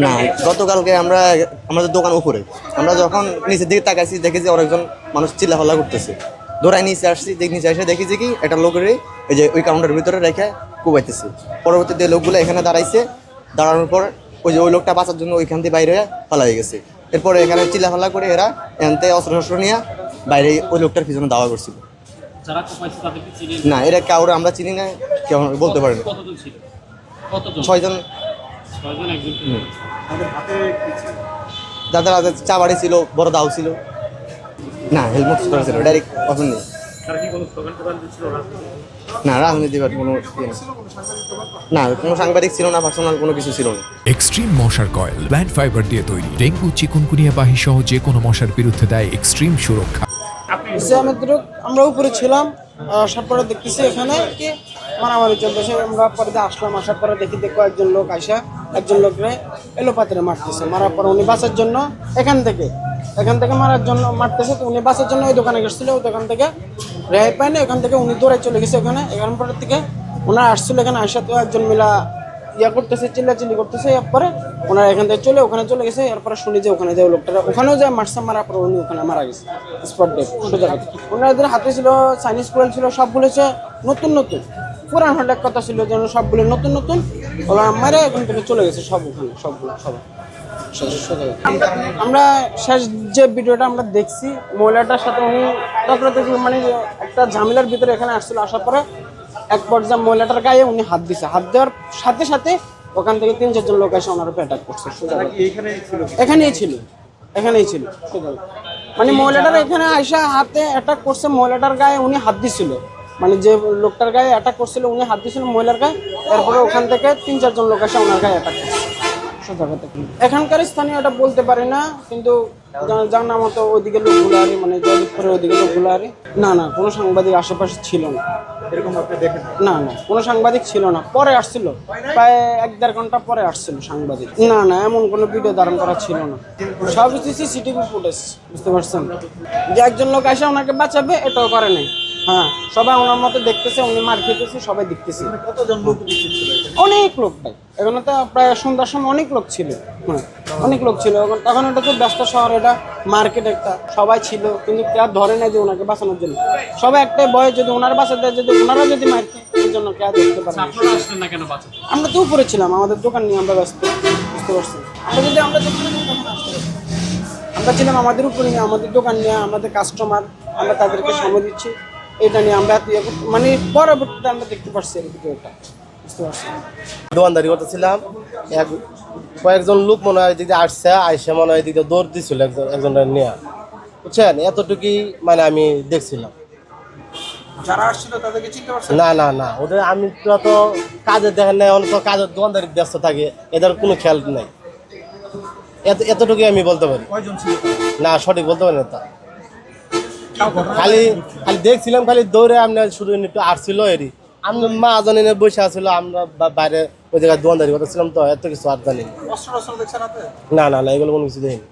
না, গতকালকে আমাদের দোকান উপরে, আমরা যখন নিচের দিকে তাকাইছি দেখেছি অনেকজন মানুষ চিল্লাফাল্লা করতেছে, দৌড়ায় নিচে আসছি, নিচে এসে দেখেছি কি একটা লোকের এই যে ওই কাউন্টারের ভিতরে রেখে কুবাইতেছে। পরবর্তীতে লোকগুলো এখানে দাঁড়াইছে, দাঁড়ানোর পর ওই লোকটা বাঁচার জন্য ওইখান থেকে বাইরে পালা হয়ে গেছে। এরপরে এখানে চিল্লাফাল্লা করে এরা এখান থেকে অস্ত্র নিয়ে বাইরে ওই লোকটার পিছনে দাওয়া করছিল। না, এরা কাউরে আমরা চিনি না, কেউ বলতে পারি না। 6 জন। যাদের হাতে চা বাড়ি ছিল, বড় দাও ছিল। না, হেলমেট ছিল, ডাইরেক্ট অপশন নেই। না, রাজনীতি কোনো না, কোনো সাংবাদিক ছিল না, পার্সোনাল কোনো কিছু ছিল না। এক্সট্রিম মশার কয়েল প্ল্যান্ট ফাইবার দিয়ে তৈরি, ডেঙ্গু, চিকুনগুনিয়া বাহি সহ যে কোনো মশার বিরুদ্ধে দেয় এক্সট্রিম সুরক্ষা। আমরা উপরে ছিলাম, আসার পরে দেখতেছি এখানে কি মারামারি চলতেছে। আমরা পরে আসলাম, আসার পরে দেখি কয়েকজন লোক আসা একজন লোকরে এলোপাতিরে মারতেছে। মারার পর উনি বাঁচার জন্য এখান থেকে মারার জন্য মারতেছে, তো উনি বাঁচার জন্য ওই দোকানে গেছিল, ওই দোকান থেকে রেহাই পায়নি, ওখান থেকে উনি দৌড়ে চলে গেছে। এখান পরের থেকে ওনারা আসছিল, এখানে আসা তো একজন মিলা করতেছে, চিল্লাচিল্লি করতেছে। এরপরে ওনারা এখান থেকে ওখানে চলে গেছে। এরপরে শুনি যে ওখানে যে লোকটা ওখানেও যায় মারছে, মারার পর উনি ওখানে মারা গেছে স্পট ডেট। ওনাদের হাতে ছিল চাইনিজ কোয়েল ছিল, সবগুলো হচ্ছে নতুন পুরান হলের কথা ছিল, যেন সবগুলো নতুন ওরা মারে এখান থেকে চলে গেছে সব, ওখানে সবগুলো সবাই। আমরা শেষ যে ভিডিওটা আমরা দেখছি, মহিলাটার সাথে উনি মানে একটা ঝামেলার ভিতরে এখানে আসছিল। আসার পরে এক পর্যায়ে মহিলাটার গায়ে উনি হাত দিছে, হাত দেওয়ার সাথে সাথে ওখান থেকে 3-4 জন লোক এসে ওনার উপর অ্যাটাক করছে। এখানেই ছিল মানে মহিলাটার এখানে আইসা হাতে অ্যাটাক করছে। মহিলাটার গায়ে উনি হাত দিছিল, মানে যে লোকটার গায়ে অ্যাটাক করছিল উনি হাত দিছিল মহিলার গায়ে। তারপরে ওখান থেকে 3-4 জন লোক এসে ওনার গায়ে অ্যাটাক করছে। এখানকার স্থানীয় এটা বলতে পারি না, কিন্তু জানা মতো ওইদিকে লোকগুলো আরে, মানে জয়দীপপুরের ওইদিকে লোকগুলো আরে। না, কোনো সাংবাদিক আশেপাশে ছিল না, না কোনো সাংবাদিক ছিল না। পরে আসছিল, প্রায় 1-1.5 ঘন্টা পরে আসছিল সাংবাদিক। না এমন কোনো ভিডিও ধারণ করা ছিল না, সব সিসিটিভি ফুটেজ। বুঝতে পারছেন যে একজন লোক এসে ওনাকে বাঁচাবে, এটাও করে নাই। হ্যাঁ, সবাই ওনার মতো দেখতেছে, উনি মার খেতেছে, সবাই দেখতেছে। অনেক লোক ভাই, এখানে তো প্রায় সন্ধ্যার সময় অনেক লোক ছিল। অনেক লোক ছিল তখন। এটা তো ব্যস্ত শহর, এটা মার্কেট একটা, সবাই ছিল, কিন্তু কেউ ধরে নাই যে ওনাকে বাঁচানোর জন্য। সবাই একটাই ভয়, যদি ওনার বাঁচাতে দেয়, যদি ওনারা যদি মার খায়, এই জন্য কেউ দেখতে পারে। আমরা তো উপরে ছিলাম, আমাদের দোকান নিয়ে আমরা ব্যস্ত। বুঝতে পারছি, আমরা ছিলাম আমাদের উপরে নিয়ে, আমাদের দোকান নিয়ে, আমাদের কাস্টমার, আমরা তাদেরকে সময় দিচ্ছি। এটা নিয়ে আমরা মানে পরবর্তীতে আমরা দেখতে পাচ্ছি এই ভিডিওটা। বুঝতে পারছি, দোকানদারি করতেছিলাম, কয়েকজন লোক মনে হয় এদিকে আইসে মনে হয় এদিকে দৌড় দিছিল একজনের নিয়ে, বুঝছেন? এতটুকুই মানে আমি দেখছিলাম। যারা আসছিল তাদেরকে চিনতে পারছেন? না, ওদের আমি তো কাজে দেখেন নাই, অনেক কাজের দোকানদারি ব্যস্ত থাকে, এদের কোনো খেয়াল নাই। এতটুকুই আমি বলতে পারি। না, সঠিক বলতে পারি না। তা খালি দেখছিলাম, খালি দৌড়ে আমরা শুধু একটু আসছিল এরই। আমরা মা জানি বসে আসছিল, আমরা বাইরে ওই জায়গায় দোকানদারি করতেছিলাম, তো এত কিছু আর জানি না, এগুলো কোনো কিছু দেখিনি।